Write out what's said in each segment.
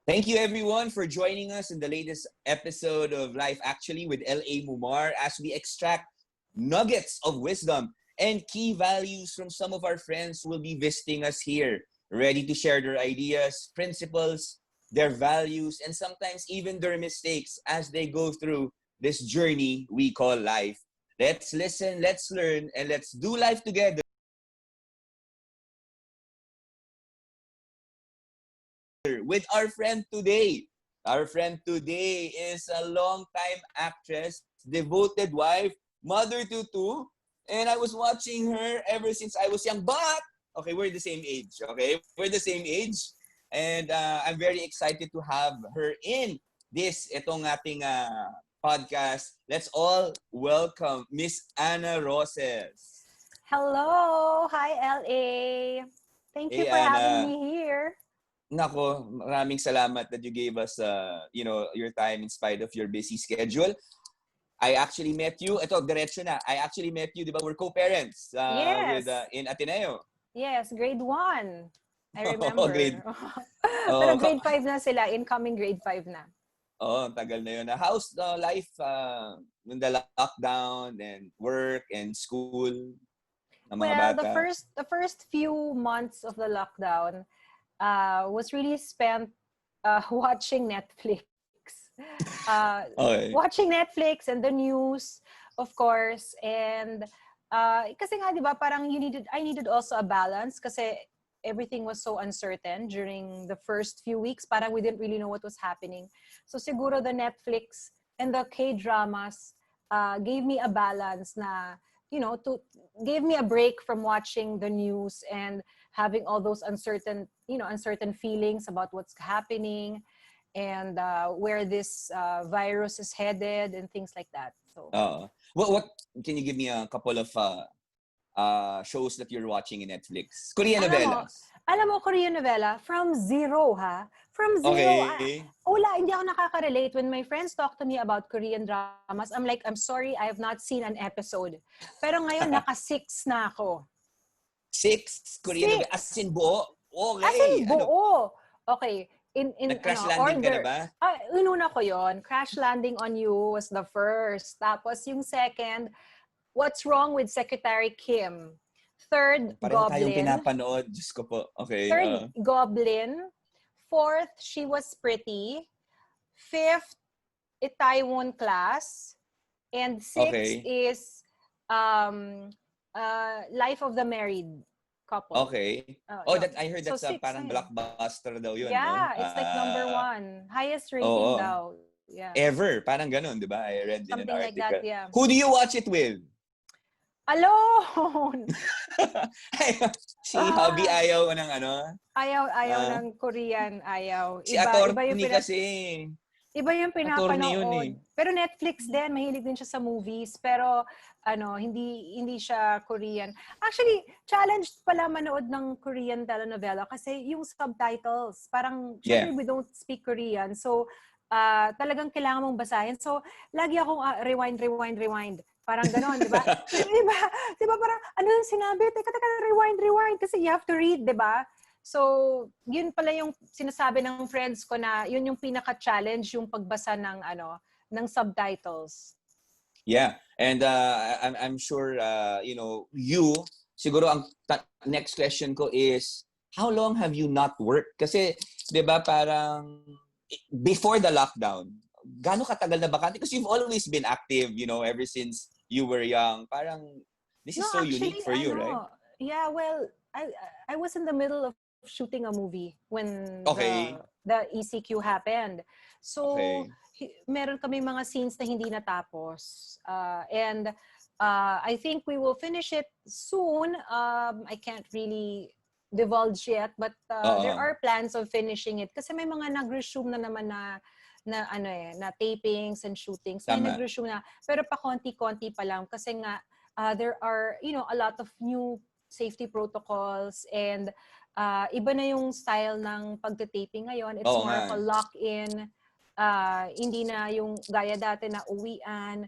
Thank you everyone for joining us in the latest episode of Life Actually with LA Mumar as we extract nuggets of wisdom and key values from some of our friends who will be visiting us here, ready to share their ideas, principles, their values, and sometimes even their mistakes as they go through this journey we call life. Let's listen, let's learn, and let's do life together with our friend today. Our friend today is a long-time actress, devoted wife, mother to two, and I was watching her ever since I was young. But, okay, we're the same age, okay? We're the same age. And I'm very excited to have her in itong ating podcast. Let's all welcome Miss Anna Roces. Hello! Hi, LA! Thank you Hey, for having Anna. me here. Nako, maraming salamat that you gave us your time in spite of your busy schedule. I actually met you, ito diretso na. I actually met you, 'di ba? We're co-parents with Yes. in Ateneo. Yes, grade 1. I Oh, grade. remember. Pero Oh, grade 5 na sila. Incoming grade 5 na. oh, tagal na 'yun. How's the life in the lockdown and work and school ng mga Well, bata? the first few months of the lockdown was really spent watching Netflix. Okay. Watching Netflix and the news, of course. And kasi nga, di ba, parang I needed also a balance kasi everything was so uncertain during the first few weeks. Parang we didn't really know what was happening. So siguro the Netflix and the K-dramas gave me a balance na, gave me a break from watching the news and having all those uncertain feelings about what's happening and where this virus is headed and things like that. So, What can you give me a couple of shows that you're watching in Netflix? Korean alam mo, novelas. Korean novela, from zero, ha? From zero, Okay. hindi ako nakaka-relate. When my friends talk to me about Korean dramas, I'm like, I'm sorry, I have not seen an episode. Pero ngayon, naka-6 na ako. 6 Korean novelas. As 6! in buo? As Okay. in, buo. Okay. Nag-crash landing ka na Order. ba? Inuna ko yon. Crash Landing on You was the first. Tapos yung second, What's Wrong with Secretary Kim? Third, Pareho tayong Goblin. pinapanood. Diyos ko po. Okay. Third, Goblin. Fourth, She Was Pretty. Fifth, Itaewon Class. And sixth Okay. is Life of the Married Couple. Okay. Yun. I heard So that's a six parang na yun. blockbuster daw yun, no? Yeah, it's like number 1. Highest rating Oo. daw. Yeah. Ever. Parang ganun, di ba? I read in an Something like that, article. yeah. Who do you watch it with? Alone! Si Hubby ayaw ng Ayaw ng Korean, ayaw. Si Iba yung attorney kasi. Iba yung Attorney yun eh. pinapanood. Pero Netflix din, mahilig din siya sa movies. Pero hindi siya Korean. Actually, challenged pala manood ng Korean telenovela kasi yung subtitles, parang syempre we don't speak Korean. So, talagang kailangan mong basahin. So, lagi akong rewind. Parang ganon, di ba? Di ba parang, ano yung sinabi? Teka, rewind. Kasi you have to read, di ba? So, yun pala yung sinasabi ng friends ko na yun yung pinaka-challenge, yung pagbasa ng subtitles. Yeah. And I'm sure, you, siguro ang next question ko is, how long have you not worked? Kasi, di ba, parang before the lockdown, gaano katagal na bakante? Because you've always been active, ever since you were young. Parang, this is so actually, unique for you, right? Yeah, well, I was in the middle of shooting a movie when Okay. the ECQ happened. So, Okay. meron kami mga scenes na hindi natapos. And I think we will finish it soon. I can't really divulge yet, but there are plans of finishing it. Kasi may mga nag-resume na naman na tapings and shootings. May nag-resume na. Pero pa konti-konti pa lang. Kasi nga, there are, a lot of new safety protocols and iba na yung style ng pagte-taping ngayon. It's more of a lock-in. Hindi na yung gaya dati na uwian.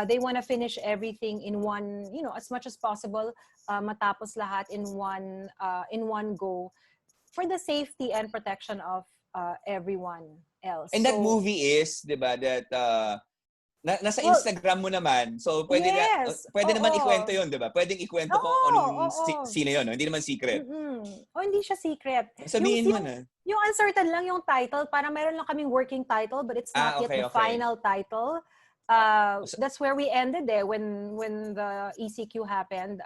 They want to finish everything in one, as much as possible, matapos lahat in one go for the safety and protection of everyone else. And that movie is, 'di ba, that nasa well, Instagram mo naman. So yes, pwede naman ikwento oo. 'yon, 'di ba? Pwedeng ikwento ko Oo, anong oo. sino 'yon, no? Hindi naman secret. O hindi siya secret. Sabihin mo na. Yung uncertain lang yung title, parang meron lang kaming working title but it's not yet Okay, the okay. final title. So, That's where we ended when the ECQ happened.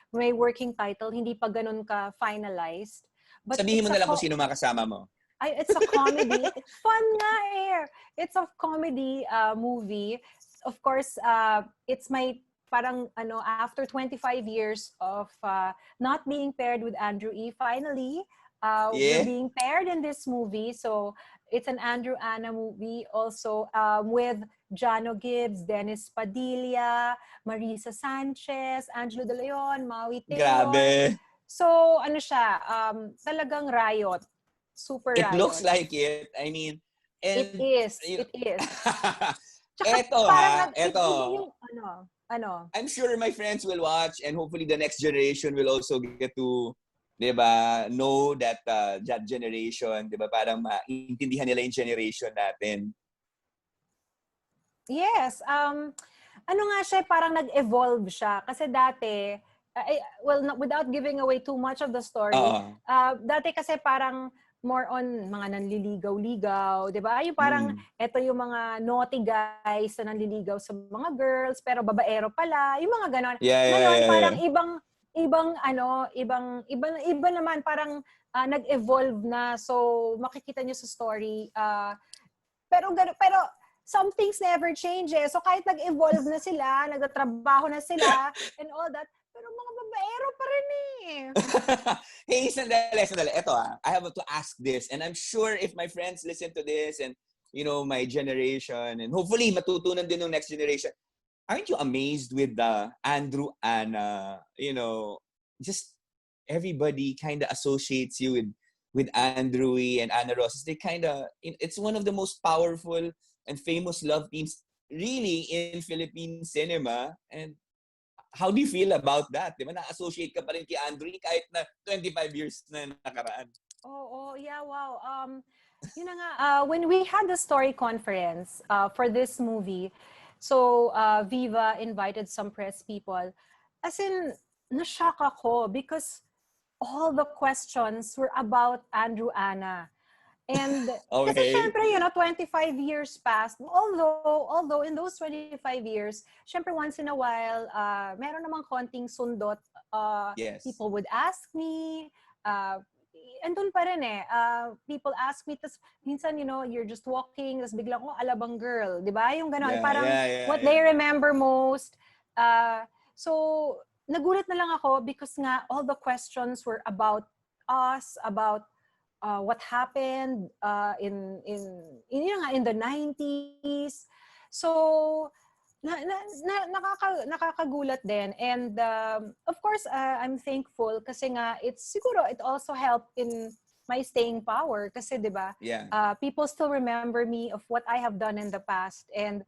May working title, hindi pa ganun ka finalized. But sabihin mo na lang kung sino makasama mo. it's a comedy. It's fun nga eh. It's a comedy movie. Of course, it's my parang after 25 years of not being paired with Andrew E. Finally, we're Yeah. being paired in this movie. So it's an Andrew Anna movie also with Jano Gibbs, Dennis Padilla, Marisa Sanchez, Angelo De Leon, Maui Taylor. Grabe. So ano siya, talagang riot. Super It looks riot. like it. I mean, It and is. you know, It is. Tsaka eto parang eto. yung ano. I'm sure my friends will watch and hopefully the next generation will also get to, 'di ba, know that that generation, 'di ba, parang maintindihan nila yung generation natin. Yes. Ano nga siya, parang nag-evolve siya. Kasi dati, without giving away too much of the story, dati kasi parang more on mga nanliligaw-ligaw, di ba? Yung parang, eto yung mga naughty guys na nanliligaw sa mga girls, pero babaero pala, yung mga ganon. Ngayon, parang iba naman, parang nag-evolve na. So, makikita nyo sa story. Pero some things never changes. So kahit nag-evolve na sila, nagtatrabaho na sila, and all that, pero mga babaero pa rin eh. Hey, sandali. Eto I have to ask this, and I'm sure if my friends listen to this, and my generation, and hopefully matutunan din ng next generation, aren't you amazed with Andrew Anna? Just everybody kind of associates you with Andrew and Anna Roces. They kind of, it's one of the most powerful and famous love teams really in Philippine cinema. And how do you feel about that? Di ba, na-associate ka pa rin kay Andrew kahit na 25 years na nakaraan. Yeah, wow. Yun na nga, when we had the story conference for this movie, so Viva invited some press people. As in, na-shock ako because all the questions were about Andrew Anna. And kasi syempre, 25 years passed. Although in those 25 years, syempre once in a while, meron namang konting sundot. Yes. People would ask me, andun pa rin eh. People ask me, tas minsan, you're just walking, tas biglang, alabang girl. Diba? Yung ganon. Parang what they remember most. So, nagulat na lang ako because nga, all the questions were about us, about what happened in the 90s. So nakakagulat din, and of course I'm thankful kasi nga it also helped in my staying power kasi 'di ba? People still remember me of what I have done in the past, and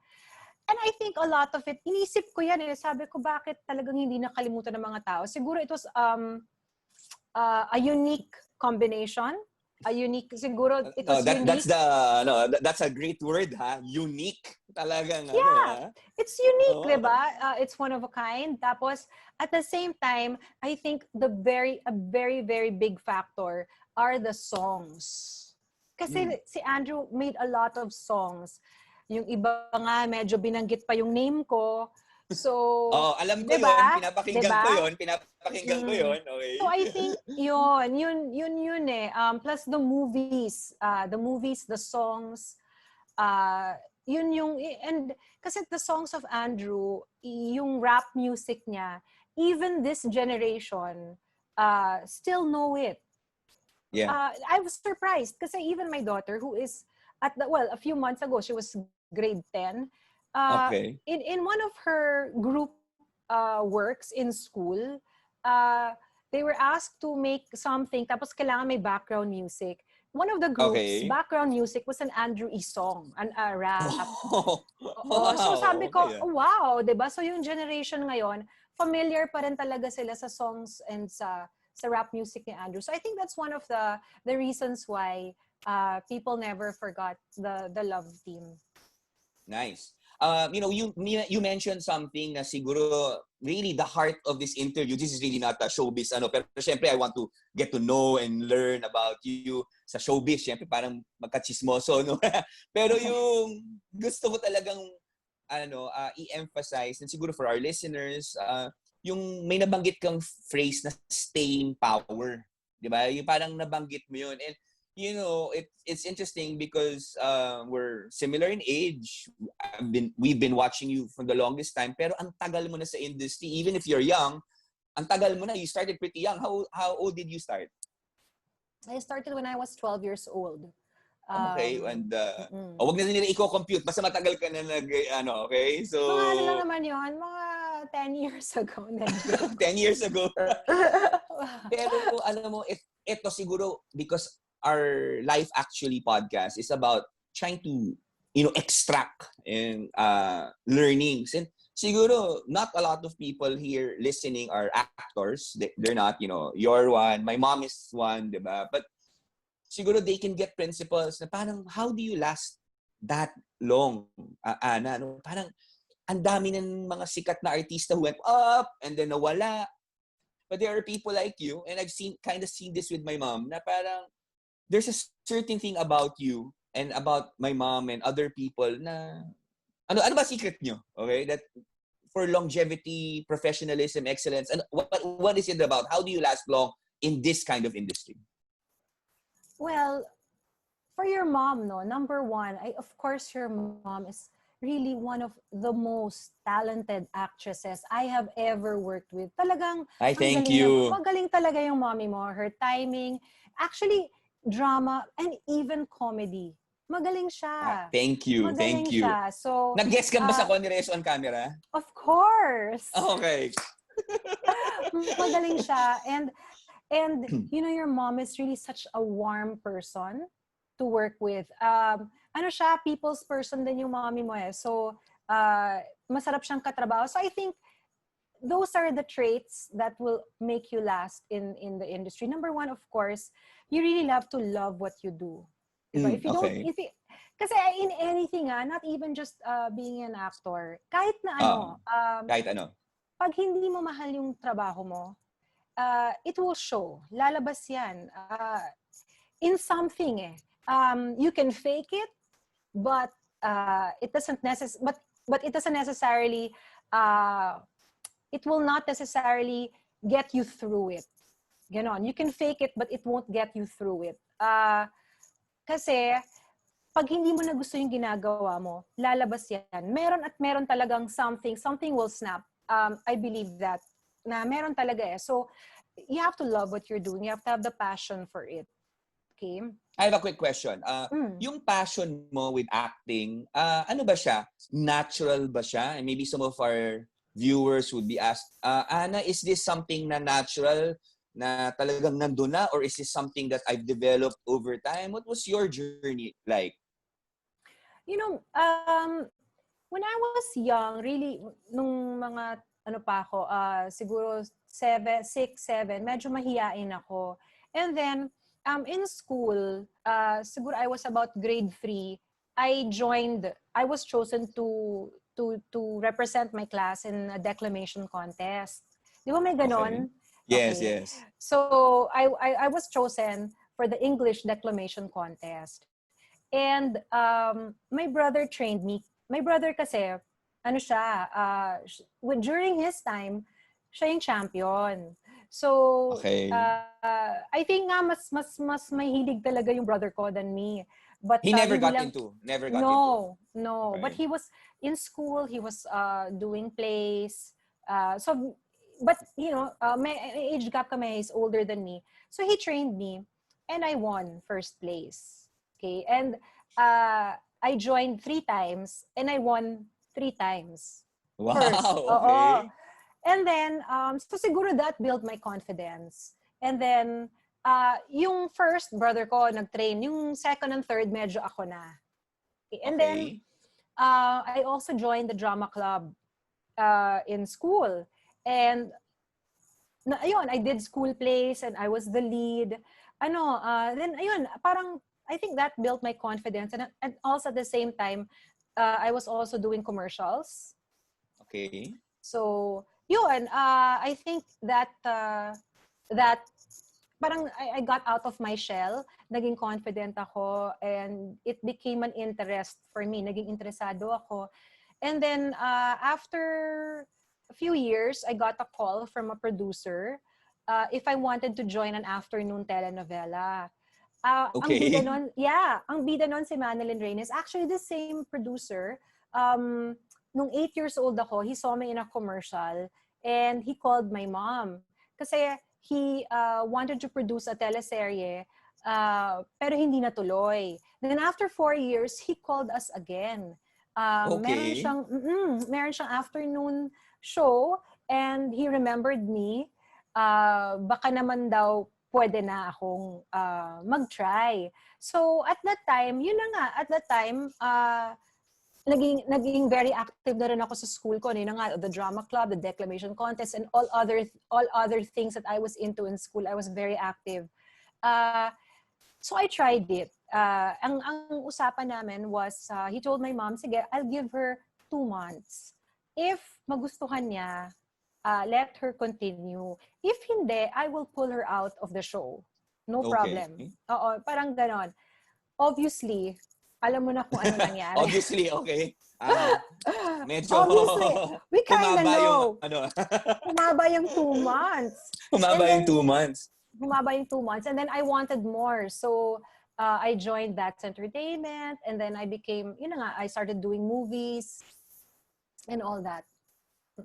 I think a lot of it, inisip ko yan eh, sabi ko bakit talagang hindi nakalimutan ng mga tao. Siguro it was a unique combination. Siguro it was unique. That's a great word, ha? Unique. Talagang, it's unique, diba? It's one of a kind. Tapos, at the same time, I think a very, very big factor are the songs. Kasi si Andrew made a lot of songs. Yung iba nga, medyo binanggit pa yung name ko. So, alam ko diba? yun. Pinapakinggan ko yun. Okay. So, I think yun eh. Plus the movies, the songs, yun yung, and kasi the songs of Andrew, yung rap music niya, even this generation still know it. I was surprised kasi even my daughter, who is a few months ago, she was grade 10. In one of her group works in school, they were asked to make something, tapos kailangan may background music. One of the groups, background music was an Andrew E. song, a rap. So sabi ko, wow, diba? So yung generation ngayon, familiar pa rin talaga sila sa songs and sa rap music ni Andrew. So I think that's one of the reasons why people never forgot the love team. Nice. You mentioned something na siguro really the heart of this interview. This is really not a showbiz pero syempre I want to get to know and learn about you sa showbiz. Syempre parang magkachismoso, no? Pero yung gusto ko talagang i-emphasize and siguro for our listeners, yung may nabanggit kang phrase na staying power. 'Di ba? Yung parang nabanggit mo yun. And it's interesting because we're similar in age. We've been watching you for the longest time, pero ang tagal mo na sa industry. Even if you're young, ang tagal mo na. You started pretty young. How old did you start? I started when I was 12 years old. Okay, and wag na nila i-compute. Basta matagal ka na okay? So mga lang naman yun, mga 10 years ago. 10 years ago. Pero alam mo, ito siguro because our Life Actually podcast is about trying to extract and learnings. And siguro not a lot of people here listening are actors. They're not, you're one, my mom is one, diba? But siguro they can get principles na parang how do you last that long, Ana? Parang ang dami ng mga sikat na artista who went up and then nawala. But there are people like you, and I've seen this with my mom, na parang there's a certain thing about you and about my mom and other people na ano ba secret nyo? Okay? That for longevity, professionalism, excellence, and what is it about? How do you last long in this kind of industry? Well, for your mom, number one, of course your mom is really one of the most talented actresses I have ever worked with. Talagang thank you. Magaling talaga yung mommy mo. Her timing, actually drama and even comedy. Magaling siya. Thank you. Magaling thank you. Siya. So, nag-guess ka ba sa Conreso on camera? Of course. Okay. Magaling siya. And your mom is really such a warm person to work with. Siya, people's person din yung mommy mo eh. So, masarap siyang katrabaho. So, I think those are the traits that will make you last in the industry. Number one, of course, you really have to love what you do. If you don't, kasi in anything, not even just being an actor, kahit na kahit ano. Pag hindi mo mahal yung trabaho mo, it will show. Lalabas yan. In something you can fake it, but it doesn't necessarily it will not necessarily get you through it. Ganon. You can fake it, but it won't get you through it. Kasi, pag hindi mo na gusto yung ginagawa mo, lalabas yan. Meron talagang something will snap. I believe that. Na meron talaga eh. So, you have to love what you're doing. You have to have the passion for it. Okay? I have a quick question. Yung passion mo with acting, ano ba siya? Natural ba siya? And maybe some of our viewers would be asked, Ana, is this something na natural na talagang nandun na, or is this something that I've developed over time? What was your journey like? When I was young, really, nung mga pa ako, siguro 6, 7, medyo mahiyain ako. And then, in school, siguro I was about grade 3, I was chosen to represent my class in a declamation contest. Di ba may ganon? Okay. Yes, okay. yes. So, I was chosen for the English declamation contest. And my brother trained me. My brother kasi, during his time, siya yung champion. So, okay. I think nga mas mahilig talaga yung brother ko than me. But he never got into. Never got into. No. Okay. But he was in school. He was doing plays. But my age gap kami, he's older than me. So he trained me, and I won first place. Okay, and I joined 3 times, and I won 3 times. Wow. First. Okay. And then so siguro that built my confidence. And then yung first brother ko nag-train, yung second and third medyo ako na. Okay. And then I also joined the drama club in school. And ayun, I did school plays and I was the lead. Then ayun, parang I think that built my confidence, and also at the same time, I was also doing commercials. Okay. So yun, I think that that parang I got out of my shell, naging confident ako, and it became an interest for me. Naging interesado ako. And then after a few years, I got a call from a producer if I wanted to join an afternoon telenovela. Ang bida Okay. nun, yeah, ang bida nun si Manilyn Reyes. Actually, the same producer. Nung 8 years old ako, he saw me in a commercial and he called my mom. Kasi he wanted to produce a teleserye, pero hindi natuloy. Then after 4 years, he called us again. Okay. Meron siyang afternoon show and he remembered me. Baka naman daw pwede na akong mag-try. So at that time, yun na nga, at that time, naging very active na rin ako sa school ko. Yun na nga, the drama club, the declamation contest, and all other things that I was into in school. I was very active. So I tried it. Ang usapan namin was, he told my mom, sige, I'll give her 2 months. If magustuhan niya, let her continue. If hindi, I will pull her out of the show. No Okay. problem. Oo, parang ganon. Obviously, alam mo na kung ano nangyari. Obviously, okay. Medyo Obviously, we kind of humaba yung know. ano. Humaba yung 2 months. Humaba And yung then, 2 months. humaba yung 2 months. And then I wanted more. So, I joined That's Entertainment. And then I became, yun na nga, I started doing movies and all that.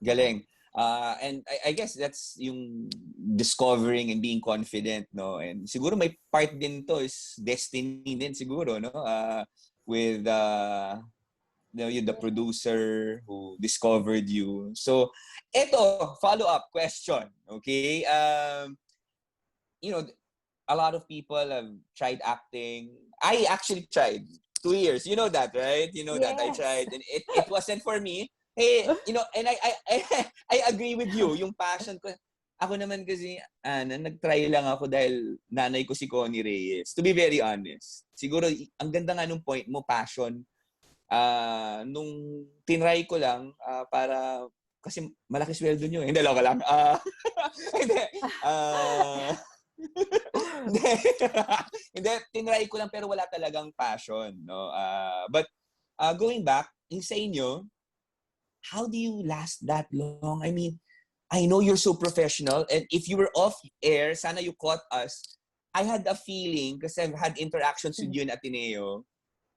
Galing. And I guess that's yung discovering and being confident, no? And siguro may part din to is destiny din siguro, no? With the producer who discovered you. So, eto, follow-up question, okay? A lot of people have tried acting. I actually tried 2 years. You know that, right? You know that I Yes. tried, and it wasn't for me. Hey, and I agree with you. Yung passion ko, ako naman kasi, nag-try lang ako dahil nanay ko si Connie Reyes. To be very honest. Siguro, ang ganda nga nung point mo, passion. Nung tinry ko lang, para, kasi malaki sweldo nyo eh. Hindi, loko lang. Hindi. Hindi. Hindi, tinry ko lang pero wala talagang passion. No? But going back, yung sa inyo, how do you last that long? I mean, I know you're so professional, and if you were off air, sana you caught us. I had a feeling, kasi I've had interactions with you in Ateneo,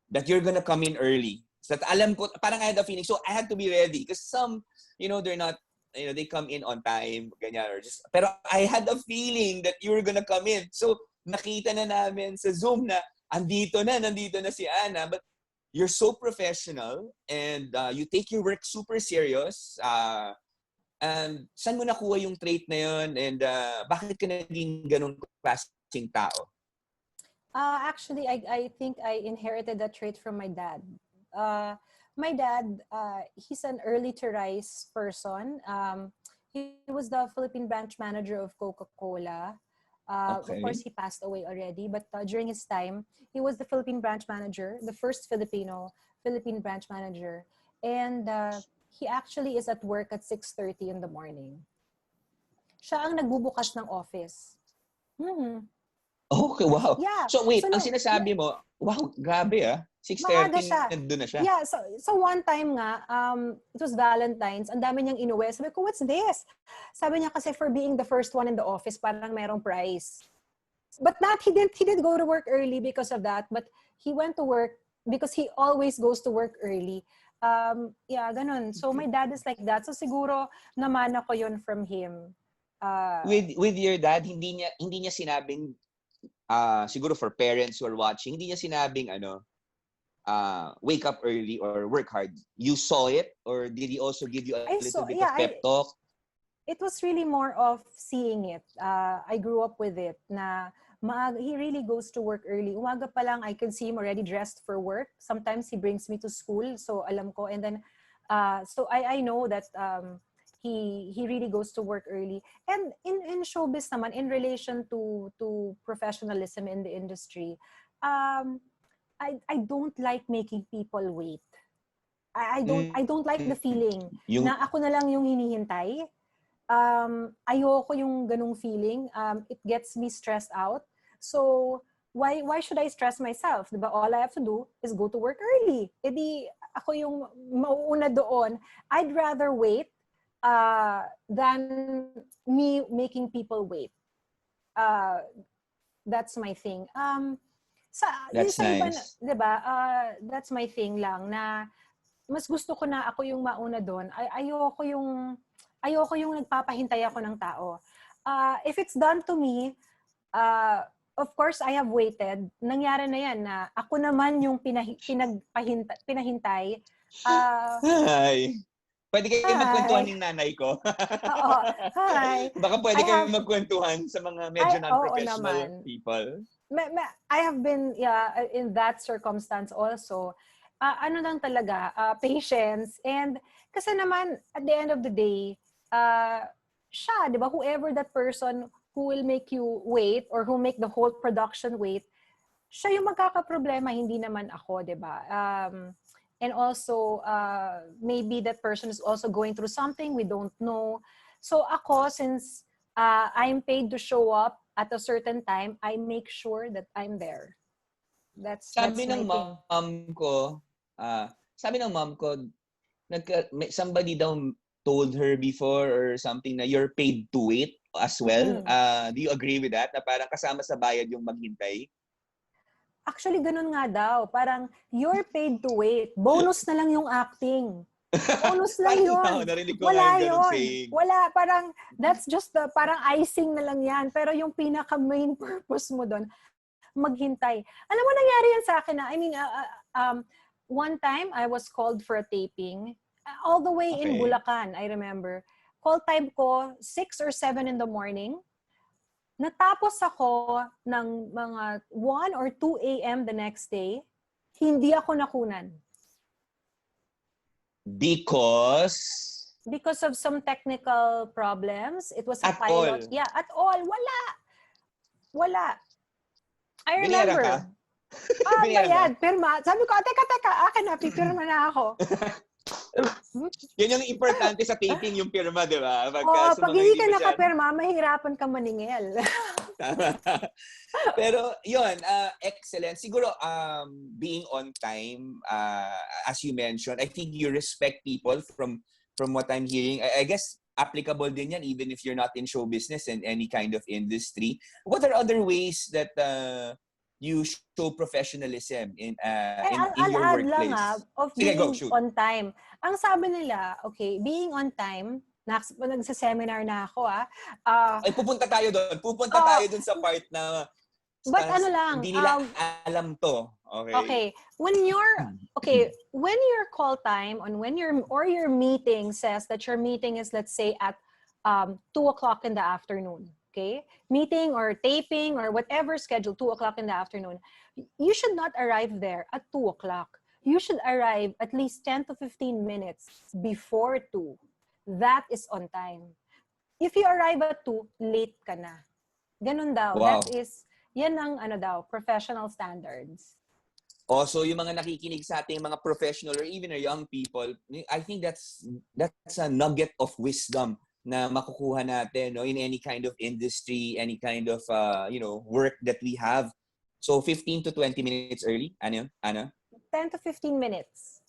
that you're gonna come in early. So alam ko, parang I had a feeling. So I had to be ready. Because some, they're not, they come in on time, ganyan, or just, pero I had a feeling that you were gonna come in. So nakita na namin sa Zoom na, nandito na si Ana. But you're so professional and you take your work super serious. And saan mo nakuha yung trait na yun? And bakit ka naging ganun klaseng tao? Actually, I think I inherited that trait from my dad. My dad, he's an early to rise person. He was the Philippine branch manager of Coca-Cola. Of course, he passed away already, but during his time, he was the Philippine branch manager, the first Philippine branch manager. And he actually is at work at 6:30 in the morning. Siya ang nagbubukas ng office. Okay, wow. Yeah. So wait, ang no, sinasabi mo, wow, grabe 6:30 maaga siya. nandun na siya. Yeah, so one time nga, it was Valentine's, ang dami niyang inuwi. Sabi ko, what's this? Sabi niya kasi for being the first one in the office, parang merong prize. But he didn't go to work early because of that, but he went to work because he always goes to work early. Yeah, ganun. So my dad is like that. So siguro namana ko yun from him. With your dad, hindi niya sinabing, siguro for parents who are watching, hindi niya sinabing wake up early or work hard. You saw it, or did he also give you a little bit of pep talk? It was really more of seeing it. I grew up with it na he really goes to work early. Umaga pa lang, I can see him already dressed for work. Sometimes he brings me to school, so alam ko. And then, so I know that he really goes to work early. And in showbiz naman, in relation to professionalism in the industry, I don't like making people wait. I don't like the feeling Yung na ako na lang yung hinihintay. Ayoko yung ganung feeling. It gets me stressed out. So why should I stress myself? Diba? All I have to do is go to work early. E di ako yung mauuna doon. I'd rather wait than me making people wait. That's my thing. Yung that's sa iba, nice. 'di ba? That's my thing lang na mas gusto ko na ako yung mauna doon. Ayoko yung nagpapahintay ako ng tao. If it's done to me, of course I have waited. Nangyari na yan na ako naman yung pinahintay. Hi. Pwede kayo magkwentuhan Hi. ng nanay ko. Oo. Hi. Baka pwede I kayo have magkwentuhan sa mga medyo oo non-professional naman. people. I have been in that circumstance also. Ano lang talaga, patience. And kasi naman, at the end of the day, siya, di ba, whoever that person who will make you wait or who make the whole production wait, siya yung magkakaproblema, hindi naman ako, di ba? And also, maybe that person is also going through something we don't know. So ako, since I'm paid to show up at a certain time, I make sure that I'm there. That's Sabi my ng thing. mom ko, somebody daw told her before or something na you're paid to wait as well. Do you agree with that? Na parang kasama sa bayad yung maghintay? Actually, ganun nga daw. Parang, you're paid to wait. Bonus na lang yung acting. Bonus lang yun. Narinig ko nga Wala yung ganun yun. saying. Wala. Parang, that's just the, parang icing na lang yan. Pero yung pinaka-main purpose mo doon, maghintay. Alam mo, nangyari yan sa akin na, I mean, one time, I was called for a taping. All the way in Bulacan, I remember. Call time ko, 6 or 7 in the morning. Natapos ako ng mga 1 or 2 a.m. the next day. Hindi ako nakunan. Because of some technical problems. It was a at pilot. all. Yeah, at all. Wala. I Binera ka? remember. Bayad. Pirma. Sabi ko, teka, akin na, pipirma na ako. Yan yung importante sa taping, yung pirma, di ba? Pag hindi ka nakapirma, mahirapan ka maningil. Pero yun, excellent. Siguro being on time, as you mentioned, I think you respect people from what I'm hearing. I guess applicable din yan even if you're not in show business and any kind of industry. What are other ways that you show professionalism in your workplace? Lang of Sige, being shoot. on time. Ang sabi nila, okay, being on time, nagsa-seminar na ako Ay, pupunta tayo doon. Tayo doon sa part na but ano lang, hindi nila alam to. Okay. When your call time when your meeting says that your meeting is, let's say, at 2:00 in the afternoon. Okay? Meeting or taping or whatever schedule, 2:00 in the afternoon. You should not arrive there at 2:00. You should arrive at least 10 to 15 minutes before 2. That is on time. If you arrive at 2, late ka na. Ganun daw. Wow. Yan ang professional standards. Also, yung mga nakikinig sa ating mga professional or even our young people, I think that's a nugget of wisdom na makukuha natin, no, in any kind of industry, any kind of work that we have. So 15 to 20 minutes early, Anna? 10 to 15 minutes.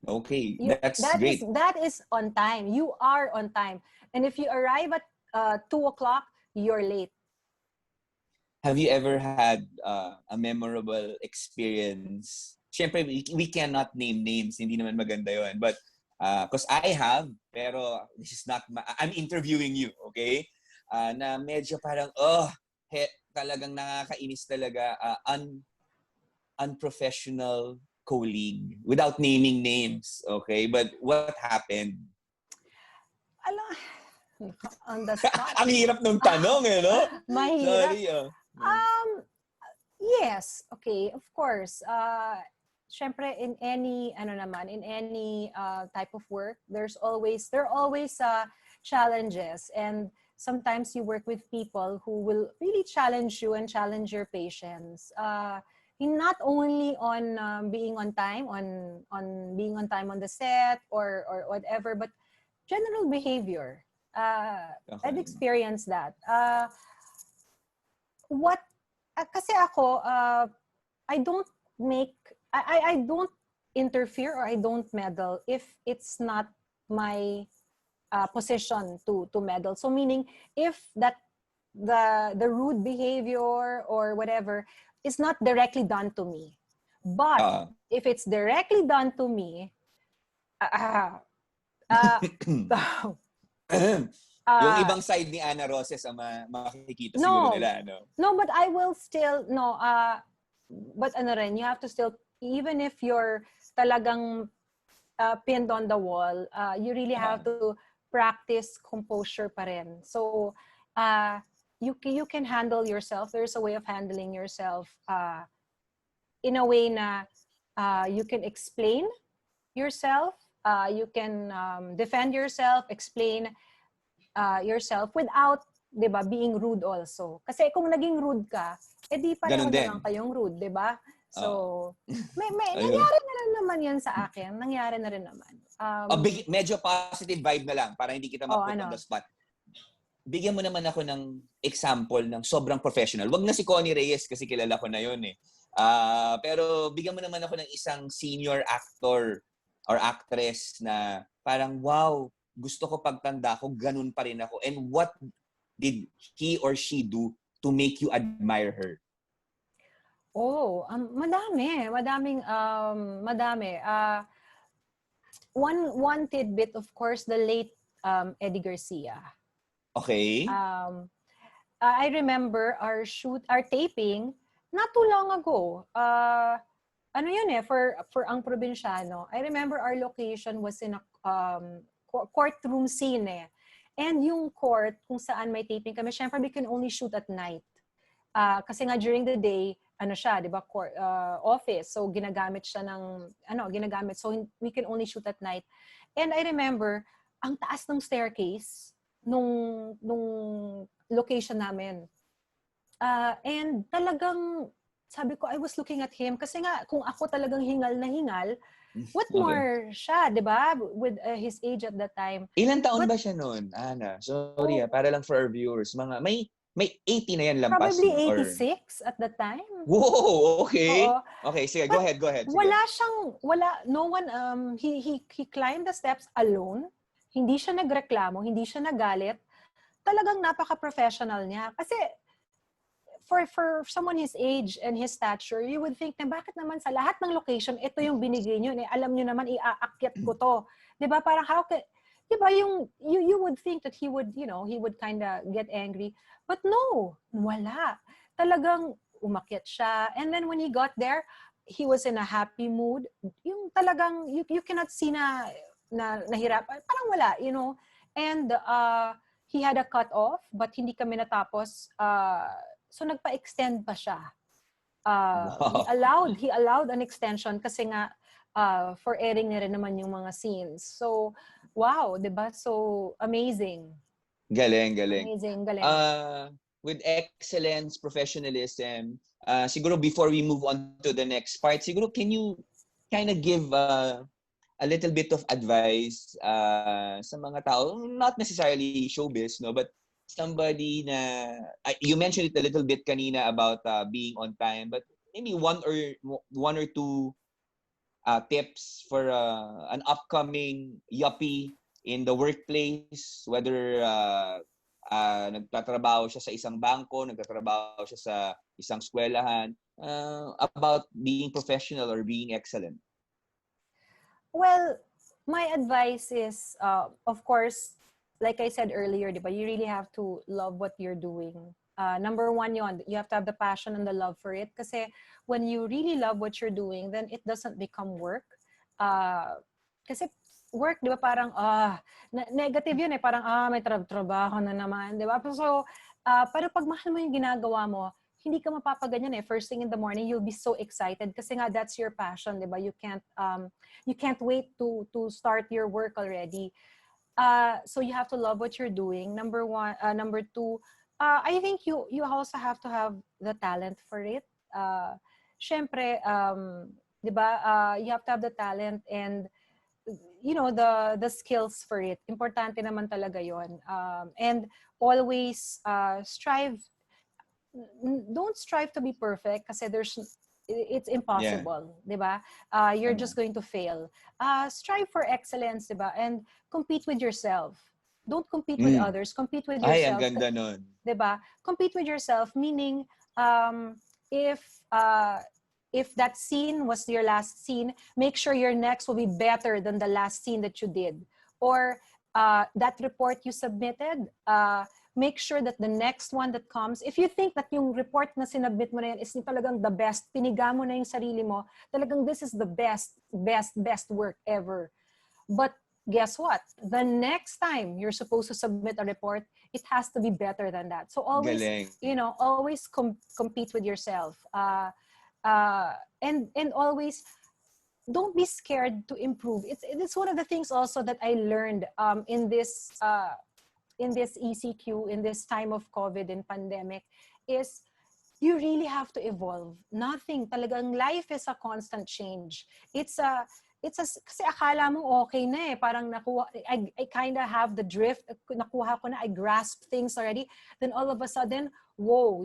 Okay, that's great. That is on time. You are on time. And if you arrive at 2:00, you're late. Have you ever had a memorable experience? Siyempre, we cannot name names. Hindi naman maganda yun. But because I have, pero this is not, I'm interviewing you, okay? Na medyo parang, talagang nakakainis talaga, unprofessional colleague without naming names, okay? But what happened? On the spot. Ang hirap ng tanong, no? Mahirap. Sorry. Yes, okay, of course. Syempre, in any type of work, there are always challenges, and sometimes you work with people who will really challenge you and challenge your patience. not only on being on time, being on time on the set or whatever, but general behavior. I've Okay. experienced that. What kasi ako, I don't make I don't interfere or I don't meddle if it's not my position to meddle. So meaning if that the rude behavior or whatever is not directly done to me. But if it's directly done to me, uh, uh, Yung ibang side ni Ana Roces ang makikita siguro no, nila, ano? no, but I will still, no, but ano rin, you have to still, even if you're talagang pinned on the wall, you really have to practice composure pa rin. So, you can handle yourself. There's a way of handling yourself in a way na you can explain yourself, you can defend yourself, explain yourself without, 'di ba, being rude also. Kasi kung naging rude ka, edi pareho Ganun na din. lang kayong rude, 'di ba? So, may Ayun. nangyari na rin naman 'yan sa akin. Nangyari na rin naman. Medyo positive vibe na lang para hindi kita ma-put on the Ano? spot. Bigyan mo naman ako ng example ng sobrang professional. Wag na si Connie Reyes kasi kilala ko na yun eh. Pero bigyan mo naman ako ng isang senior actor or actress na parang, wow, gusto ko pagtanda ko, ganun pa rin ako. And what did he or she do to make you admire her? Oh, madami. Madami. One tidbit, of course, the late Eddie Garcia. Okay. I remember our taping not too long ago. Ano yun eh, for Ang Probinsyano. I remember our location was in a courtroom scene eh. And yung court, kung saan may taping kami, syempre we can only shoot at night. Kasi nga during the day, ano siya, di ba, office. So ginagamit siya ng, so we can only shoot at night. And I remember, ang taas ng staircase nung location namin. And talagang, sabi ko, I was looking at him kasi nga, kung ako talagang hingal na hingal, what more siya, di ba? With his age at that time. Ilan taon ba siya noon, Ana? Sorry para lang for our viewers. May 80 na yan lampas probably niyo? 86 at that time. Whoa, okay. Oo. Okay, sige, go ahead. Sige. No one, he climbed the steps alone. Hindi siya nagreklamo, hindi siya nagalit. Talagang napaka-professional niya. Kasi, for someone his age and his stature, you would think na bakit naman sa lahat ng location, ito yung binigay niyo. Alam niyo naman, iaakyat ko to. Diba? Parang diba you would think that he would kind of get angry. But no, wala. Talagang umakyat siya. And then when he got there, he was in a happy mood. Yung talagang, you cannot see na nahirap. Parang wala, And he had a cut-off, but hindi kami natapos. So nagpa-extend pa siya. Wow. He allowed an extension kasi nga for airing na rin naman yung mga scenes. So, wow, 'di ba? So amazing. Galing. Amazing. With excellence, professionalism, siguro before we move on to the next part, siguro can you kind of give a little bit of advice sa mga tao, not necessarily showbiz, no, but somebody na you mentioned it a little bit kanina about being on time, but maybe one or two tips for an upcoming yuppie in the workplace, whether nagtatrabaho siya sa isang bangko, nagtatrabaho siya sa isang eskwelahan, about being professional or being excellent. Well, my advice is, of course, like I said earlier, diba, you really have to love what you're doing. Number one yun, you have to have the passion and the love for it. Kasi when you really love what you're doing, then it doesn't become work. Kasi work, di ba, parang, negative yun eh. Parang, may trabaho na naman, di ba? So, pero pag mahal mo yung ginagawa mo, hindi ka mapapaganyan eh. First thing in the morning, you'll be so excited kasi nga that's your passion, di ba? You can't wait to start your work already. So you have to love what you're doing. Number one, number two, I think you also have to have the talent for it. syempre, 'di ba, you have to have the talent and the skills for it. Importante naman talaga 'yon. And always don't strive to be perfect kasi it's Yeah. impossible, 'di ba? You're just going to fail. Strive for excellence, 'di ba? And compete with yourself. Don't compete with Mm. others, compete with Ay, ang yourself, ganda nun. 'di ba? Compete with yourself meaning if that scene was your last scene, make sure your next will be better than the last scene that you did. Or that report you submitted, make sure that the next one that comes, if you think that yung report na sinubmit mo na yan is talagang the best, piniga mo na yung sarili mo, talagang this is the best work ever. But guess what? The next time you're supposed to submit a report, it has to be better than that. So always, Galing. always compete with yourself. And always don't be scared to improve. It's one of the things also that I learned in this ECQ, in this time of COVID and pandemic, is you really have to evolve. Nothing, talagang life is a constant change. Kasi akala mo okay na eh. Parang I kind of have the drift. Nakuha ko na, I grasp things already. Then all of a sudden, whoa,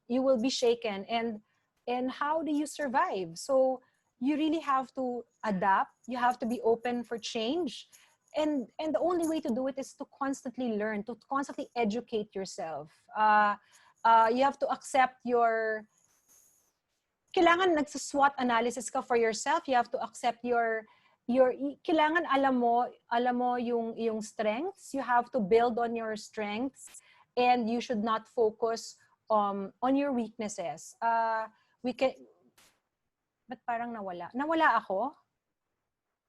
you will be shaken. And how do you survive? So you really have to adapt. You have to be open for change. And the only way to do it is to constantly learn, to constantly educate yourself. You have to accept kailangan nagsa-SWOT analysis ka for yourself. You have to accept kailangan alam mo yung strengths. You have to build on your strengths and you should not focus on your weaknesses. Ba't parang nawala? Nawala ako?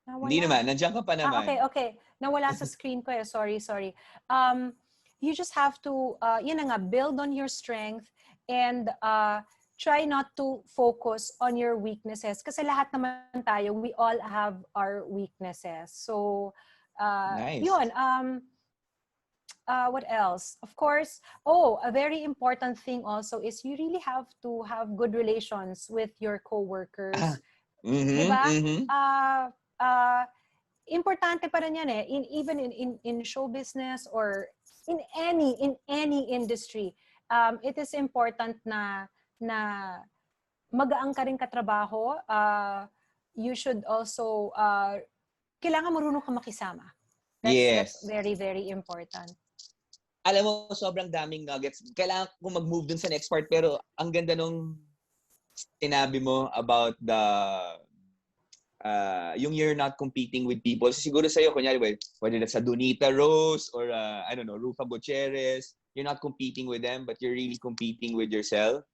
Hindi naman, nandiyan ka pa naman. Okay. Nawala sa screen ko eh. Sorry. You just have to, build on your strength and try not to focus on your weaknesses. Kasi lahat naman tayo, we all have our weaknesses. So, nice. Yun. What else? Of course, a very important thing also is you really have to have good relations with your coworkers. Diba? Importante pa rin yan eh. Even in show business or in any industry, it is important na magaang ka rin katrabaho. You should also kailangan marunong ka makisama. That's very, very important. Alam mo, sobrang daming nuggets. Kailangan ko mag-move dun sa next part, pero ang ganda nung sinabi mo about yung you're not competing with people. So siguro sa'yo, kunyari, whether that's a Donita Rose or, I don't know, Rufa Gutierrez, you're not competing with them, but you're really competing with yourself.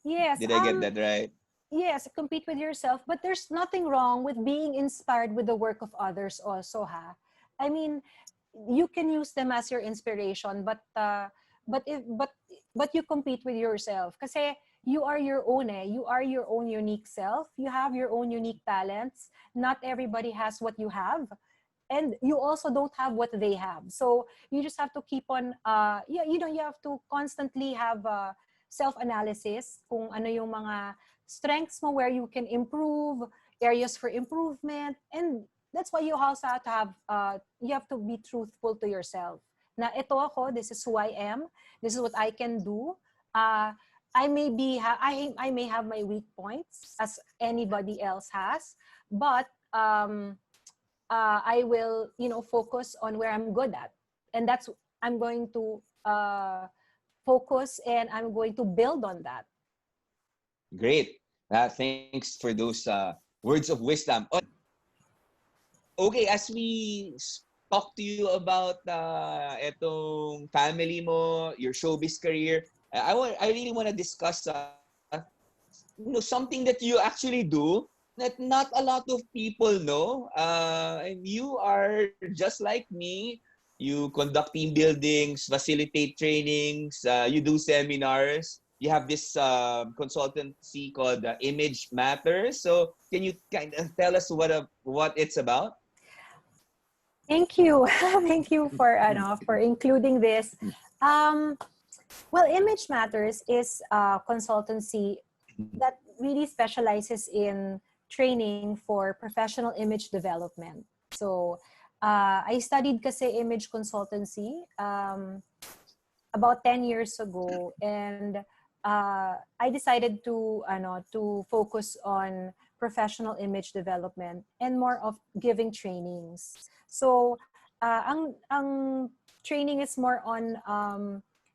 Yes. Did I get that right? Yes, compete with yourself, but there's nothing wrong with being inspired with the work of others also, ha? I mean, you can use them as your inspiration, but you compete with yourself kasi you are your own eh. You are your own unique self. You have your own unique talents. Not everybody has what you have. And you also don't have what they have. So you just have to keep on, you have to constantly have self-analysis kung ano yung mga strengths mo, where you can improve, areas for improvement. And that's why you also have to have, you have to be truthful to yourself. Na ito ako, this is who I am. This is what I can do. I may have my weak points as anybody else has, but I will, focus on where I'm good at. And I'm going to focus and I'm going to build on that. Great. Thanks for those words of wisdom. Okay, as we talk to you about etong family mo, your showbiz career, I really want to discuss something that you actually do that not a lot of people know. And you are just like me. You conduct team buildings, facilitate trainings, you do seminars. You have this consultancy called Image Matters. So can you kind of tell us what it's about? Thank you. Thank you for including this. Well, Image Matters is a consultancy that really specializes in training for professional image development. So, I studied kasi image consultancy about 10 years ago, and I decided to focus on professional image development and more of giving trainings. So, ang training is more on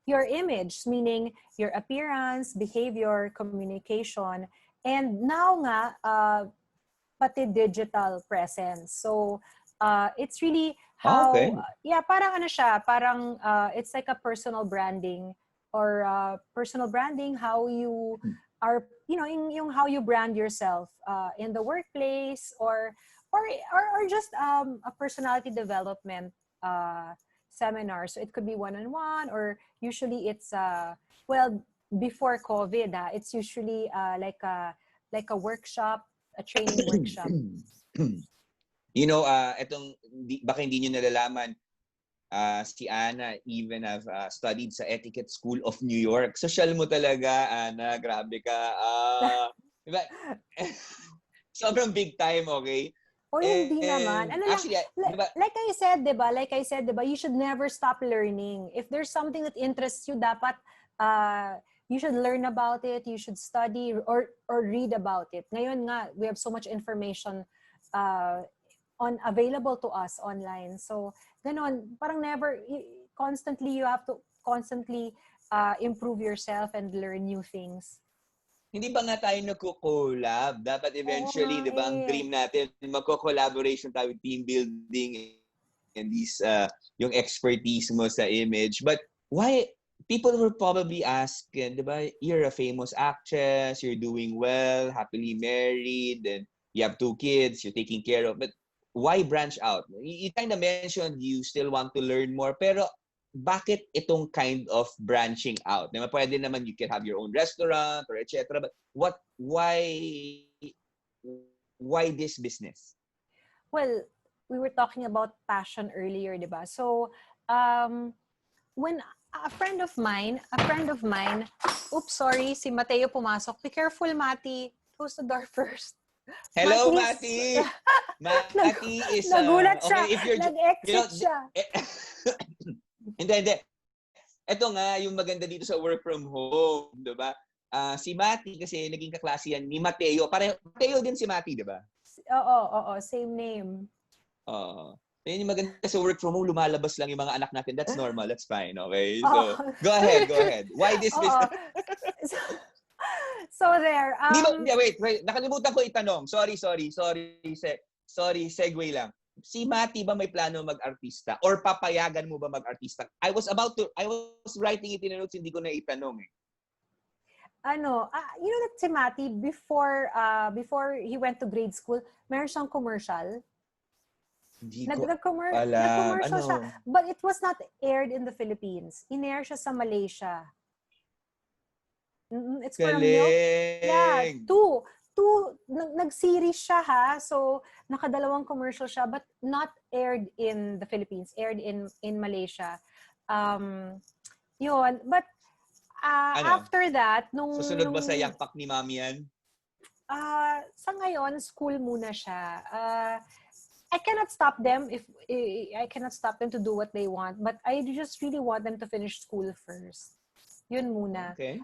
your image, meaning your appearance, behavior, communication, and now nga pati digital presence. So it's really how Okay. parang ano siya, parang it's like a personal branding, or personal branding, how you are, yung how you brand yourself in the workplace, or just a personality development seminar. So it could be one-on-one, or usually it's well, before COVID, it's usually like a workshop, a training workshop. Baka hindi nyo nalalaman, si Ana even have studied sa Etiquette School of New York. Social mo talaga, Ana. Grabe ka. Diba? Sobrang big time, okay? Hindi naman. Ano lang, actually, diba? like I said, diba, you should never stop learning. If there's something that interests you, dapat you should learn about it, you should study or read about it. Ngayon nga, we have so much information available to us online. So, ganon, parang you have to constantly improve yourself and learn new things. Hindi ba nga tayo nagko-collab? Dapat eventually, di ba, ang dream natin, magko-collaboration tayo with team building and these, yung expertise mo sa image. But why, people will probably ask, di ba, you're a famous actress, you're doing well, happily married, and you have 2 kids, you're taking care of, but why branch out? You kind of mentioned you still want to learn more, pero bakit itong kind of branching out? Diba, pwede naman you can have your own restaurant or etc. But why this business? Well, we were talking about passion earlier, diba? So, when a friend of mine, oops, sorry, si Mateo pumasok. Be careful, Mati. Close the door first. Hello, Mati! Mati is... Nagulat siya. Okay, if you're... Nag-exit siya. Hindi. Ito nga, yung maganda dito sa work from home, di ba? Si Mati kasi naging kaklase yan ni Mateo. Mateo din si Mati, di ba? Oo. Same name. Yun yung maganda sa work from home, lumalabas lang yung mga anak natin. That's normal. That's fine. Okay? So, go ahead. Why this business? So there. Wait. Nakalimutan ko itanong. Sorry. Segue lang. Si Mati ba may plano mag-artista? Or papayagan mo ba mag-artista? I was writing it in the notes, hindi ko na itanong eh. You know that si Mati, before he went to grade school, meron siyang commercial. Nag-commercial siya. But it was not aired in the Philippines. In-air siya sa Malaysia. It's for a milk. Yeah, two. Nag-series siya ha. So, nakadalawang commercial siya but not aired in the Philippines. Aired in Malaysia. Yun. But after that, Susunod ba sa yakpak ni Mami yan? Sa ngayon, school muna siya. I cannot stop them to do what they want, but I just really want them to finish school first. Yun muna. Okay.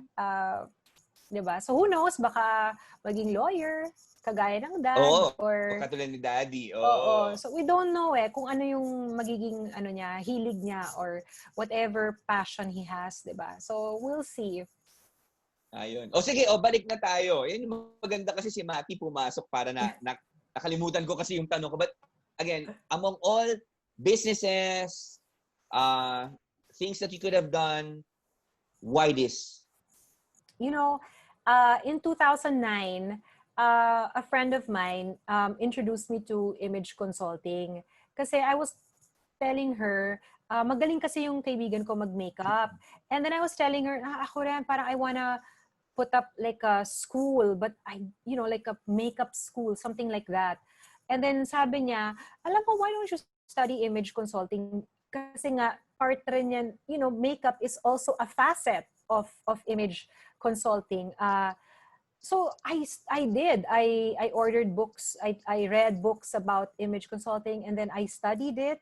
Diba? So who knows, baka maging lawyer, kagaya ng dad. Or katulad ni Daddy. Oo. So we don't know kung ano yung magiging hilig niya or whatever passion he has, diba? So we'll see. Ayun. Sige, balik na tayo. Yan yung maganda kasi si Mati pumasok para nakalimutan ko kasi yung tanong ko. But again, among all businesses, things that you could have done, why this? In 2009, a friend of mine introduced me to image consulting. Kasi I was telling her, magaling kasi yung kaibigan ko mag-makeup. And then I was telling her, ako rin, parang I wanna put up like a school, but like a makeup school, something like that. And then sabi niya, alam mo, why don't you study image consulting? Kasi nga, part rin yan, makeup is also a facet of image consulting. So I did. I ordered books. I read books about image consulting, and then I studied it.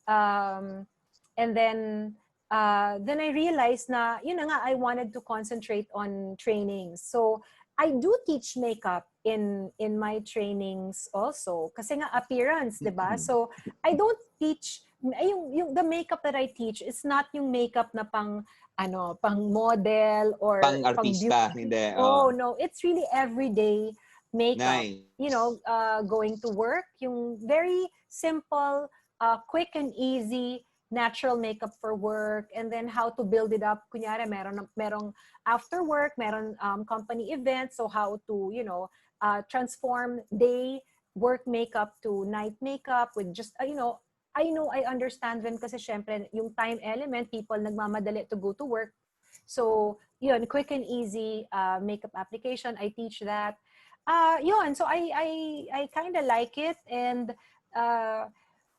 Um, and then I realized na yun na nga, I wanted to concentrate on trainings. So I do teach makeup in my trainings also kasi nga appearance, 'di ba? So I don't teach yung the makeup that I teach is not yung makeup na pang model or Pang pang artista, beauty. hindi. Oh Oh. no, it's really everyday makeup. You Nice. know, going to work, yung very simple, quick and easy natural makeup for work, and then how to build it up. Kunyari, merong after work, meron company events, so how to, transform day work makeup to night makeup with just, I understand them kasi syempre, yung time element, people nagmamadali to go to work. So, yun, quick and easy makeup application, I teach that. Yun, so I kind of like it, and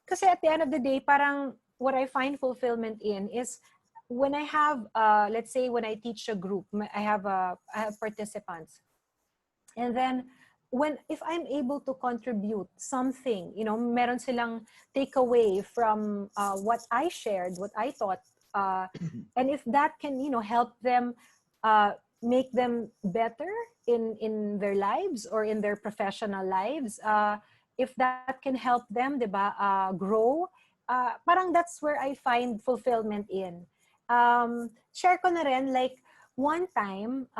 kasi at the end of the day, parang what I find fulfillment in is when I have, let's say when I teach a group, I have participants. And then if I'm able to contribute something, meron silang takeaway from what I shared, what I taught, and if that can, help them, make them better in their lives or in their professional lives, if that can help them, 'di ba, grow, parang that's where I find fulfillment in. Share ko na rin, like one time,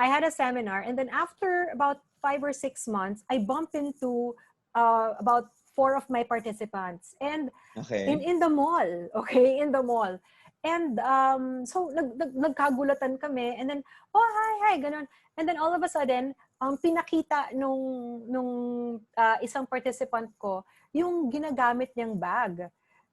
I had a seminar, and then after about 5 or 6 months, I bumped into about four of my participants, and Okay. in the mall, okay, in the mall. And so nagkagulatan kami, and then oh hi ganon, and then all of a sudden pinakita nung isang participant ko yung ginagamit niyang bag.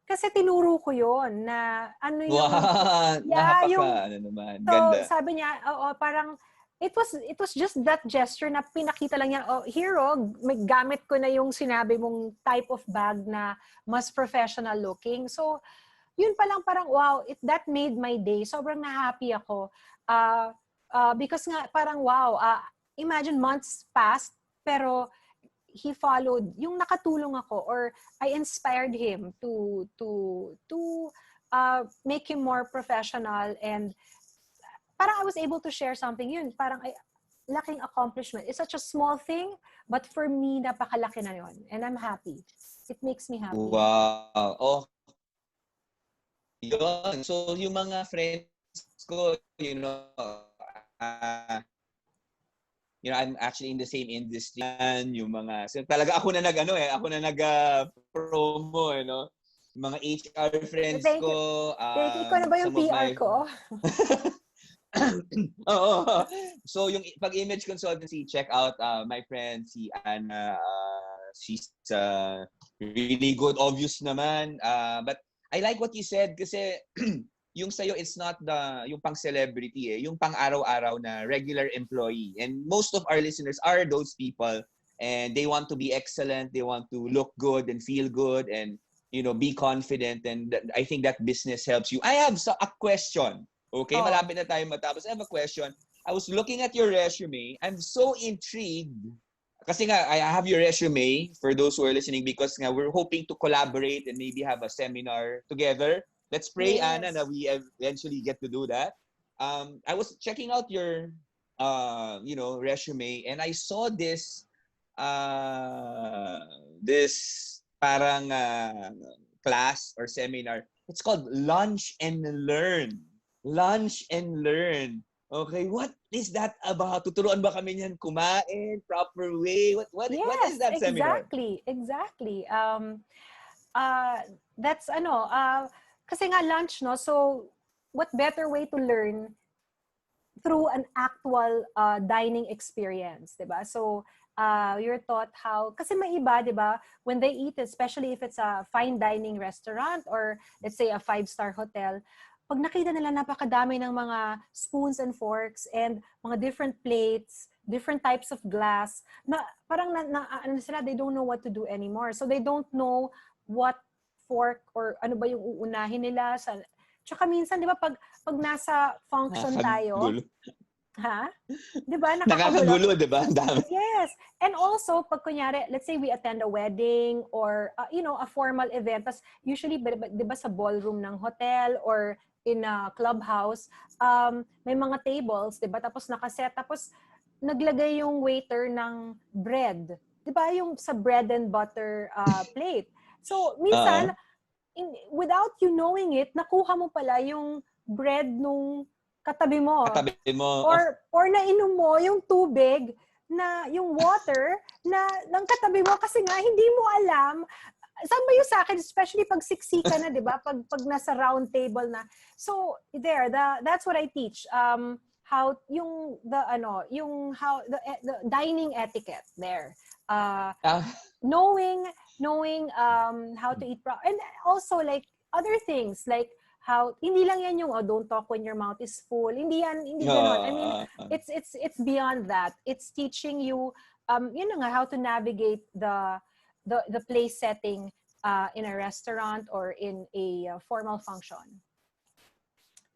Kasi tinuro ko yon na ano yung Wow! yeah, yung Ano naman. so Ganda. sabi niya, oo, parang it was just that gesture na pinakita lang niya, oh, here, oh, may gamit ko na yung sinabi mong type of bag na mas professional looking. So, yun pa lang parang, wow, that made my day. Sobrang na-happy ako. Because nga, parang, wow, imagine months passed, pero he followed, yung nakatulong ako, or I inspired him to make him more professional, and parang I was able to share something. Yun, parang laking accomplishment. It's such a small thing, but for me, napakalaki na yun. And I'm happy. It makes me happy. Wow. Oh, yun. So, yung mga friends ko, uh, I'm actually in the same industry. Yung mga, so talaga ako na ako na nag-promo, Yung mga HR friends Thank you. ko, Thank you. Ikaw na ba yung some of PR my... ko? Oo. So, yung pag-image consultancy, check out my friend, si Anna. She's really good, obvious naman. But I like what you said kasi yung sa'yo, it's not yung pang-celebrity yung pang-araw-araw na regular employee. And most of our listeners are those people, and they want to be excellent, they want to look good and feel good and, be confident, and I think that business helps you. I have a question. Okay, Oh. malapit na tayo matapos. I have a question. I was looking at your resume. I'm so intrigued. Kasi nga, I have your resume for those who are listening because nga, we're hoping to collaborate and maybe have a seminar together. Let's pray, Anna, that Yes. we eventually get to do that. I was checking out your, resume, and I saw this parang class or seminar. It's called Lunch and Learn. Lunch and Learn. Okay, what is that about? Tuturuan ba kami niyan kumain, proper way? What is Yes, that seminar? exactly. That's kasi nga lunch, no? So, what better way to learn through an actual dining experience, 'di ba? So, you're taught how, kasi may iba, 'di ba? When they eat, especially if it's a fine dining restaurant or let's say a 5-star hotel, pag nakita nila napakadami ng mga spoons and forks and mga different plates, different types of glass, na parang ano sila, they don't know what to do anymore. So they don't know what fork or ano ba yung uunahin nila sa. Tsaka minsan, 'di ba, pag nasa function tayo, Nakakagulo. Ha? 'Di ba? Nakakagulo. Nakakagulo, di ba? Ang dami. Yes. And also, pag kunyari, let's say we attend a wedding or, a formal event. Tas usually, di ba sa ballroom ng hotel or in a clubhouse, may mga tables, di ba? Tapos nakaset. Tapos naglagay yung waiter ng bread. Di ba? Yung sa bread and butter plate. So, minsan, without you knowing it, nakuha mo pala yung bread nung katabi mo. Katabi mo. Or nainom mo yung tubig na yung water na ng katabi mo kasi nga hindi mo alam. Saan ba yung sa akin, especially pag siksika na, di ba? Pag nasa round table na. So, that's what I teach. How the dining etiquette there. Knowing how to eat and also like other things like how hindi lang yan yung don't talk when your mouth is full. Hindi ganon. I mean, it's beyond that. It's teaching you how to navigate the place setting in a restaurant or in a formal function.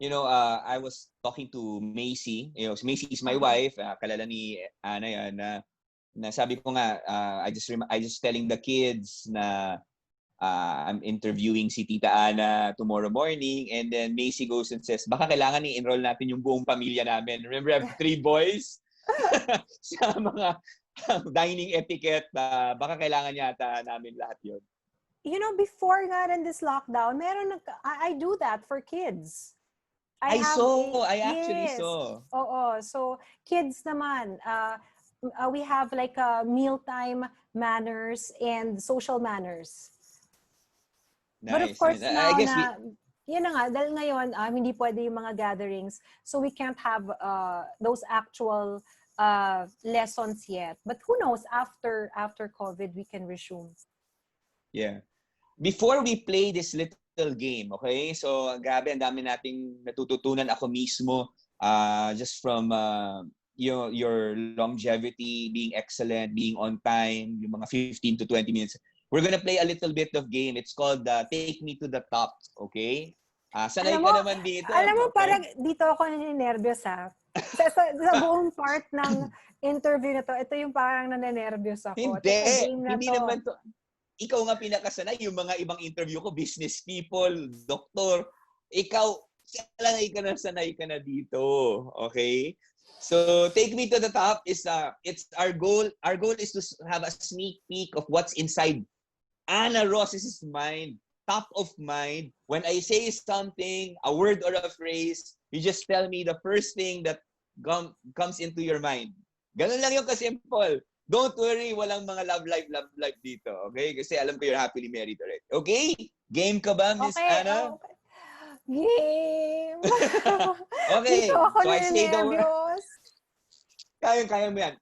I was talking to Macy. Macy is my wife. Kalala ni Ana yan na sabi ko nga I just telling the kids na I'm interviewing si Tita Ana tomorrow morning, and then Macy goes and says, baka kailangan i-enroll natin yung buong pamilya namin. Remember, I have 3 boys sa mga dining etiquette. Baka kailangan yata namin lahat yun. Before nga in this lockdown, I do that for kids. I actually saw. Oo. So, kids naman, we have like mealtime manners and social manners. Nice. But of course, now yun na nga, dahil ngayon, hindi pwede yung mga gatherings. So we can't have those actual lessons yet. But who knows, after COVID, we can resume. Yeah. Before we play this little game, okay? So, grabe, ang dami nating natututunan ako mismo just from your longevity, being excellent, being on time, yung mga 15 to 20 minutes. We're gonna play a little bit of game. It's called Take Me to the Top, okay? Sanay ka naman dito. Alam mo, okay? parang dito ako ninenervyos sa buong part ng interview na to, ito yung parang nanenervyos ako. Hindi naman to. Ikaw nga pinakasanay, yung mga ibang interview ko, business people, doktor. Ikaw, sanay ka na dito, okay? So, Take Me to the Top is it's our goal. Our goal is to have a sneak peek of what's inside Ana Roces' mind, top of mind. When I say something, a word or a phrase, you just tell me the first thing that comes into your mind. Ganun lang yung kasimple. Don't worry, walang mga love life dito. Okay? Kasi alam ko you're happily married already. Okay? Game ka ba, Miss Ana? Okay. Game! Okay. Dito ako so I say the word. Kaya mo yan.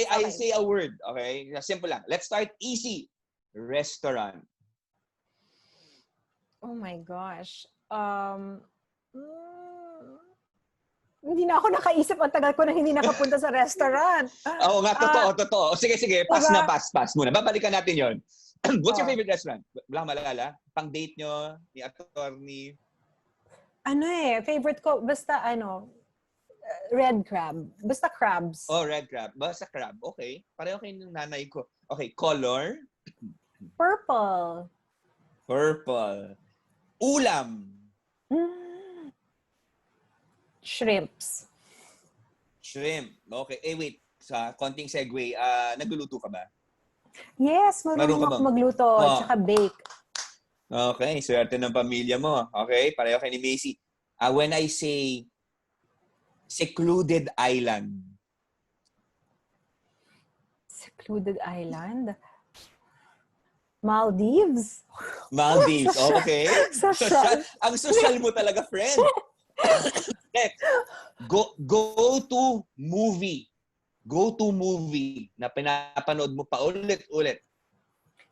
I say a word. Okay? Simple lang. Let's start easy. Restaurant. Oh my gosh. Hindi na ako nakaisip. Ang tagal ko na hindi nakapunta sa restaurant. Oo nga, totoo. Sige. Pass muna. Babalikan natin yon. What's your favorite restaurant? Wala malala? Pang-date nyo ni attorney? Favorite ko, basta red crab. Basta crabs. Oh, red crab. Basta crab. Okay. Pareho kayo ng nanay ko. Okay, color? Purple. Ulam? Shrimps. Shrimp. Okay. Wait. Sa konting segue, nagluluto ka ba? Yes, marunong ako magluto. Tsaka bake. Okay. Swerte ng pamilya mo. Okay. Pareho kayo ni Macy. When I say secluded island. Secluded island? Maldives. Okay. Ang social mo talaga, friend. Next. Go to movie. Go to movie na pinapanood mo pa ulit.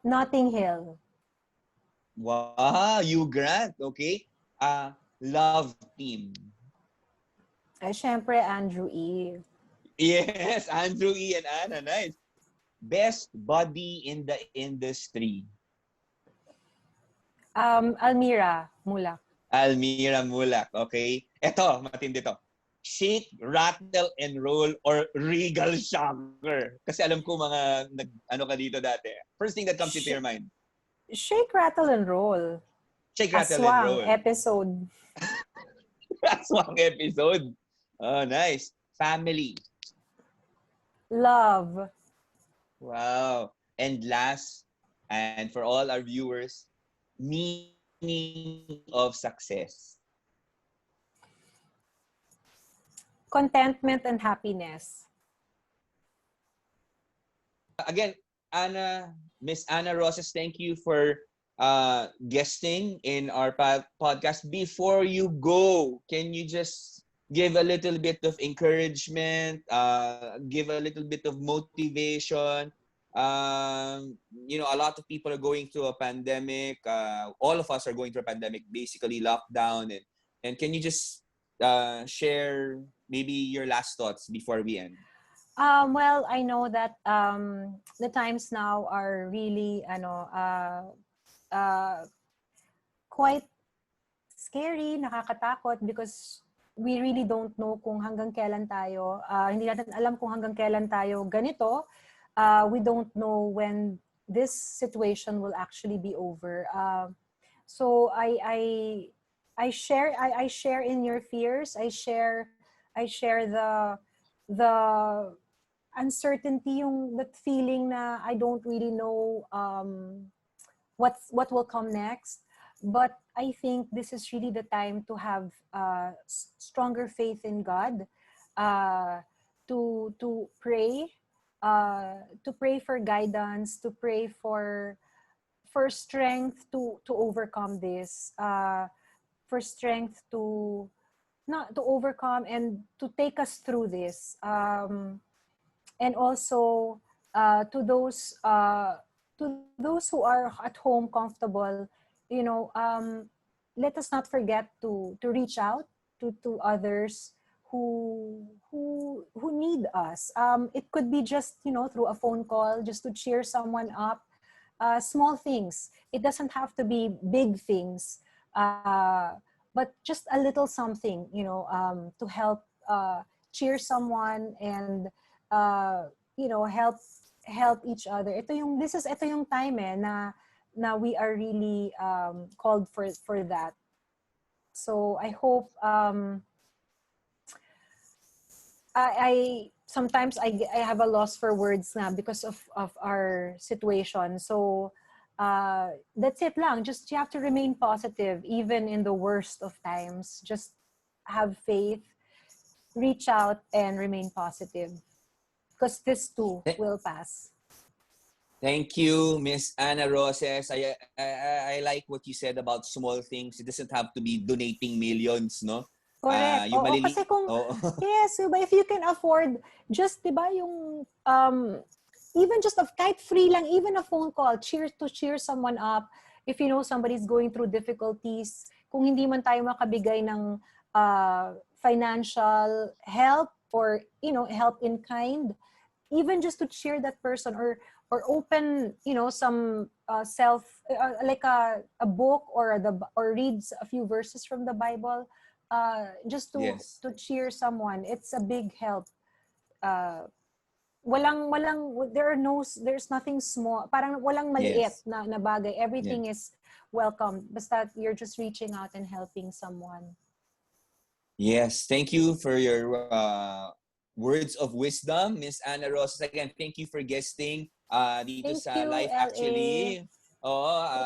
Notting Hill. Wow, Hugh Grant. Okay. Love team. Syempre, Andrew E. Yes, Andrew E. and Anna. Nice. Best body in the industry. Almira Mulak. Okay. Eto, matindi to. shake, rattle, and roll, or regal shocker? Kasi alam ko ano ka dito dati. First thing that comes into your mind. Shake, rattle, and roll. Shake, rattle, and Aswang roll. episode. Aswang episode. Oh, nice. Family. Love. Wow. And last, and for all our viewers, meaning of success. Contentment and happiness. Again, Miss Anna Roces, thank you for guesting in our podcast. Before you go, can you just give a little bit of encouragement, give a little bit of motivation? A lot of people are going through a pandemic. All of us are going through a pandemic, basically lockdown. And can you just share maybe your last thoughts before we end? Well, I know that the times now are really quite scary, nakakatakot because we really don't know kung hanggang kailan tayo. Hindi natin alam kung hanggang kailan tayo ganito. We don't know when this situation will actually be over. So I share in your fears. I share the uncertainty, that feeling na I don't really know what will come next. But I think this is really the time to have stronger faith in God, to pray, for guidance, to pray for strength to overcome this, for strength to not to overcome and to take us through this, and also to those who are at home comfortable, let us not forget to reach out to others who need us. It could be just through a phone call, just to cheer someone up. Small things. It doesn't have to be big things, but just a little something, to help cheer someone and help each other. Ito yung time na we are really called for that. So I hope I sometimes I have a loss for words na because of our situation. So that's it lang. Just you have to remain positive even in the worst of times. Just have faith, reach out, and remain positive. Because this too will pass. Thank you, Miss Anna Roces. I like what you said about small things. It doesn't have to be donating millions, no? Correct. Kasi kung, yes, diba, if you can afford, just, diba, yung, even just kahit free lang, even a phone call, to cheer someone up. If you know somebody's going through difficulties, kung hindi man tayo makabigay ng financial help or, help in kind, even just to cheer that person or open, some like a book or reads a few verses from the Bible, just to cheer someone. It's a big help. There's nothing small. Parang walang maliit na bagay. Everything is welcome. Basta you're just reaching out and helping someone. Yes, thank you for your words of wisdom, Miss Anna Roces. Again, thank you for guesting dito thank sa you, Life LA. Actually.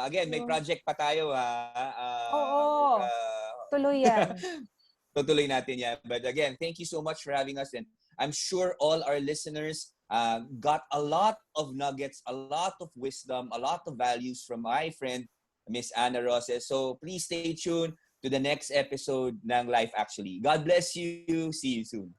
Again, may project pa tayo Tuloy yan. Tutuloy natin yan. But again, thank you so much for having us. And I'm sure all our listeners got a lot of nuggets, a lot of wisdom, a lot of values from my friend, Miss Anna Roces. So please stay tuned to the next episode ng Life Actually. God bless you. See you soon.